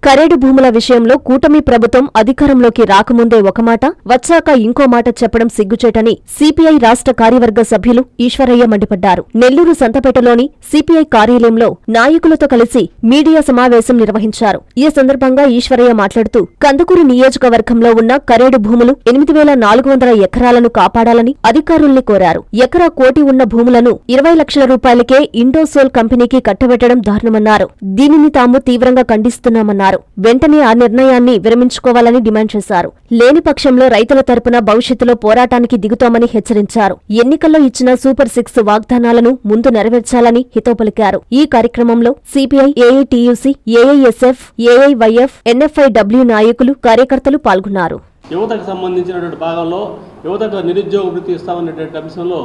కరేడు భూముల విషయంలో కూటమి ప్రభుత్వం అధికారంలోకి రాకముందే ఒక మాట, వచ్చాక ఇంకో మాట చెప్పడం సిగ్గుచేటని సిపిఐ రాష్ట్ర కార్యవర్గ సభ్యులు ఈశ్వరయ్య మండిపడ్డారు. నెల్లూరు సంతపేటలోని సిపిఐ కార్యాలయంలో నాయకులతో కలిసి మీడియా సమావేశం నిర్వహించారు. ఈ సందర్భంగా ఈశ్వరయ్య మాట్లాడుతూ కందుకూరు నియోజకవర్గంలో ఉన్న కరేడు భూములు 8,400 ఎకరాలను కాపాడాలని అధికారుల్ని కోరారు. ఎకరా కోటి ఉన్న భూములను 20 లక్షల రూపాయలకే ఇండోసోల్ కంపెనీకి కట్టబెట్టడం దారుణమన్నారు. దీనిని తాము తీవ్రంగా ఖండిస్తున్నామన్నారు. వెంటనే ఆ నిర్ణయాన్ని విరమించుకోవాలని డిమాండ్ చేశారు. లేని పక్షంలో రైతుల తరపున భవిష్యత్తులో పోరాటానికి దిగుతామని హెచ్చరించారు. ఎన్నికల్లో ఇచ్చిన సూపర్ 6 వాగ్దానాలను ముందు నెరవేర్చాలని హితవు పలికారు. ఈ కార్యక్రమంలో CPI, AITUC, AISF, AIYF, NFIW నాయకులు, కార్యకర్తలు పాల్గొన్నారు. యువతకు సంబంధించినటువంటి భాగంలో యువతకు నిరుద్యోగ వృత్తి ఇస్తామనేటువంటి అంశంలో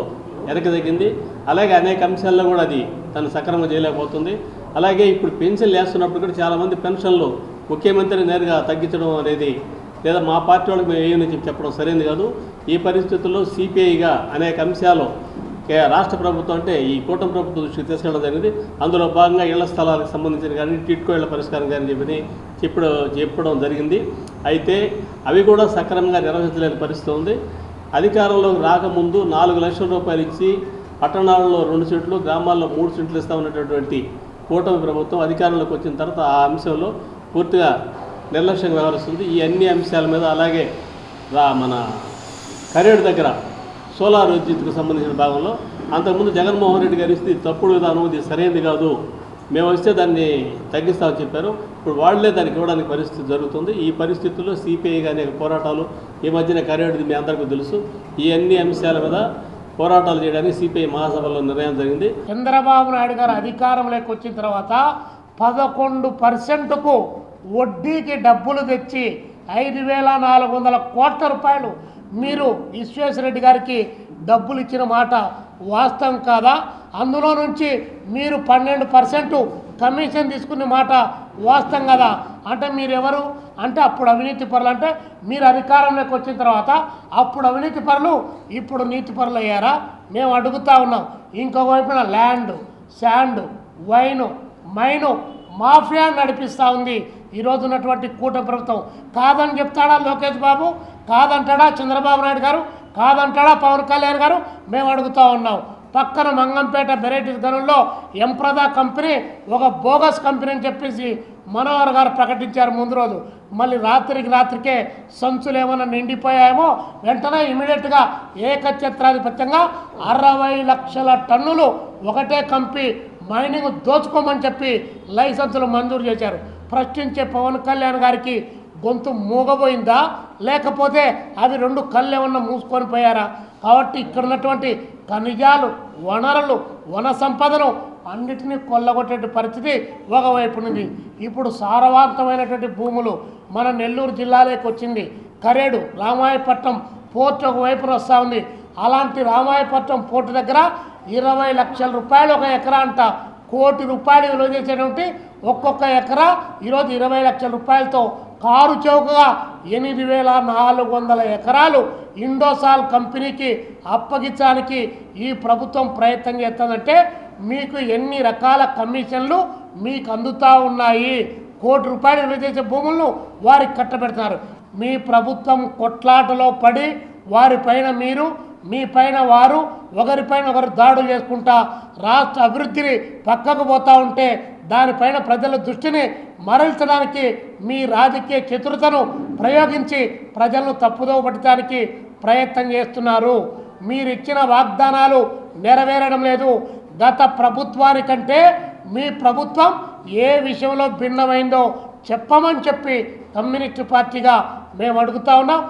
ఎరకదగింది. అలాగే అనేక అంశాల్లో కూడా అది తను సక్రమంగా చేయలేకపోతుంది. అలాగే ఇప్పుడు పెన్షన్లు వేస్తున్నప్పుడు కూడా చాలామంది పెన్షన్లు ముఖ్యమంత్రి నేరుగా తగ్గించడం అనేది, లేదా మా పార్టీ వాళ్ళకి మేము ఏమని చెప్పడం సరైనది కాదు. ఈ పరిస్థితుల్లో సిపిఐగా అనేక అంశాలు రాష్ట్ర ప్రభుత్వం అంటే ఈ కూటమి ప్రభుత్వం దృష్టికి తీసుకెళ్ళడం జరిగింది. అందులో భాగంగా ఇళ్ల స్థలాలకు సంబంధించిన కానీ టిట్కో ఇళ్ల పరిష్కారం కానీ చెప్పడం జరిగింది. అయితే అవి కూడా సక్రమంగా నిర్వహించలేని పరిస్థితి ఉంది. అధికారంలోకి రాకముందు 4 లక్షల రూపాయలు ఇచ్చి పట్టణాల్లో 2 సెంట్లు, గ్రామాల్లో 3 సెంట్లు ఇస్తామన్నటువంటి కూటమి ప్రభుత్వం అధికారంలోకి వచ్చిన తర్వాత ఆ అంశంలో పూర్తిగా నిర్లక్ష్యంగా వ్యవహరిస్తుంది. ఈ అన్ని అంశాల మీద, అలాగే మన కరేడు దగ్గర సోలార్ విద్యుత్కు సంబంధించిన భాగంలో అంతకుముందు జగన్మోహన్ రెడ్డి గారు ఇస్తే తప్పుడు విధానం, ఇది సరైనది కాదు, మేము వస్తే దాన్ని తగ్గిస్తామని చెప్పారు. ఇప్పుడు వాళ్లే దానికి ఇవ్వడానికి పరిస్థితి జరుగుతుంది. ఈ పరిస్థితుల్లో సిపిఐగా అనేక పోరాటాలు, ఈ మధ్యన కరేడుది మీ అందరికీ తెలుసు, ఈ అన్ని అంశాల మీద పోరాటాలు చేయడానికి సిపిఐ మహాసభలో నిర్ణయం జరిగింది. చంద్రబాబు నాయుడు గారు అధికారంలోకి వచ్చిన తర్వాత 11%కు వడ్డీకి డబ్బులు తెచ్చి 5,400 కోట్ల రూపాయలు మీరు విశ్వేశ్వరరెడ్డి గారికి డబ్బులు ఇచ్చిన మాట వాస్తవం కాదా? అందులో నుంచి మీరు 12% కమిషన్ తీసుకునే మాట వాస్తవం కదా? అంటే మీరెవరు అంటే అప్పుడు అవినీతి పరులు, అంటే మీరు అధికారంలోకి వచ్చిన తర్వాత అప్పుడు అవినీతి పరులు, ఇప్పుడు నీతి పరులు అయ్యారా? మేము అడుగుతా ఉన్నాం. ఇంకొక వైపున land, sand, wine, mine mafia నడిపిస్తూ ఉంది ఈరోజు ఉన్నటువంటి కూటమి ప్రభుత్వం. కాదని చెప్తాడా లోకేష్ బాబు? కాదంటాడా చంద్రబాబు నాయుడు గారు? కాదంటాడా పవన్ కళ్యాణ్ గారు? మేము అడుగుతూ ఉన్నాం. పక్కన మంగంపేట వెరైటీస్ గనుల్లో ఎంప్రదా కంపెనీ ఒక బోగస్ కంపెనీ అని చెప్పేసి మనోహర్ గారు ప్రకటించారు ముందు రోజు. మళ్ళీ రాత్రికే సంచులు ఏమైనా నిండిపోయాయేమో వెంటనే ఇమీడియట్గా ఏకఛత్రాధిపత్యంగా 60 లక్షల టన్నులు ఒకటే కంపి మైనింగ్ దోచుకోమని చెప్పి లైసెన్సులు మంజూరు చేశారు. ప్రశ్నించే పవన్ కళ్యాణ్ గారికి గొంతు మూగబోయిందా, లేకపోతే అవి 2 కళ్ళు ఏమన్నా మూసుకొని పోయారా? కాబట్టి ఇక్కడ ఉన్నటువంటి ఖనిజాలు, వనరులు, వన సంపదను అన్నిటినీ కొల్లగొట్టే పరిస్థితి ఒకవైపు ఉంది. ఇప్పుడు సారవంతమైనటువంటి భూములు మన నెల్లూరు జిల్లాలోకి వచ్చింది. కరేడు, రామాయపట్నం పోర్టు ఒకవైపున వస్తూ ఉంది. అలాంటి రామాయపట్నం పోర్టు దగ్గర 20 లక్షల రూపాయలు ఒక ఎకరా అంట. కోటి రూపాయలు విలువ చేసేటువంటి ఒక్కొక్క ఎకరా ఈరోజు 20 లక్షల రూపాయలతో కారు చౌకగా 8,400 ఎకరాలు ఇండోసాల్ కంపెనీకి అప్పగించడానికి ఈ ప్రభుత్వం ప్రయత్నం చేస్తుందంటే మీకు ఎన్ని రకాల కమిషన్లు మీకు అందుతూ ఉన్నాయి? కోటి రూపాయలు విలువ చేసే భూములను వారికి కట్టబెడుతున్నారు. మీ ప్రభుత్వం కొట్లాటలో పడి వారిపైన మీరు, మీ పైన వారు, ఒకరిపైన ఒకరు దాడులు చేసుకుంటా రాష్ట్ర అభివృద్ధిని పక్కకు పోతూ ఉంటే దానిపైన ప్రజల దృష్టిని మరల్చడానికి మీ రాజకీయ చతురతను ప్రయోగించి ప్రజలను తప్పుదోవ పట్టడానికి ప్రయత్నం చేస్తున్నారు. మీరు ఇచ్చిన వాగ్దానాలు నెరవేరడం లేదు. గత ప్రభుత్వానికంటే మీ ప్రభుత్వం ఏ విషయంలో భిన్నమైందో చెప్పమని చెప్పి కమ్యూనిస్టు పార్టీగా మేము అడుగుతా ఉన్నాం.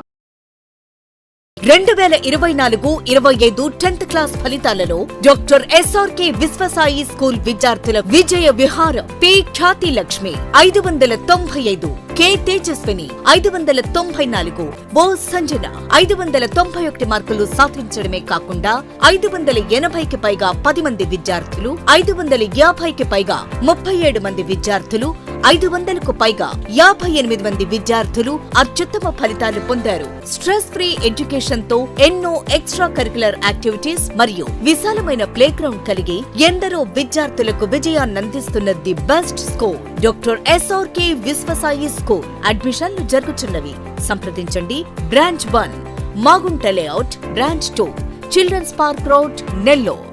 2024-25 10th క్లాస్ ఫలితాలలో డాక్టర్ ఎస్ఆర్కే విశ్వసాయి స్కూల్ విద్యార్థుల విజయ విహారం. పి ఖ్యాతి లక్ష్మి 595, కె తేజస్విని 594, ఓ సంజన 591 మార్కులు సాధించడమే కాకుండా 580కి పైగా 10 మంది విద్యార్థులు, 550కి పైగా 37 మంది విద్యార్థులు 500కు పైగా 58 మంది విద్యార్థులు అత్యుత్తమ ఫలితాలు పొందారు. స్ట్రెస్ ఫ్రీ ఎడ్యుకేషన్ తో ఎన్నో ఎక్స్ట్రా కరికులర్ యాక్టివిటీస్ మరియు విశాలమైన ప్లే గ్రౌండ్ కలిగి ఎందరో విద్యార్థులకు విజయాన్నందిస్తున్న the best school doctor SRK Vishwasai school. అడ్మిషన్లు జరుగుతున్నవి. సంప్రదించండి. Branch 1 Magunta layout, branch 2 children's park road, Nellore.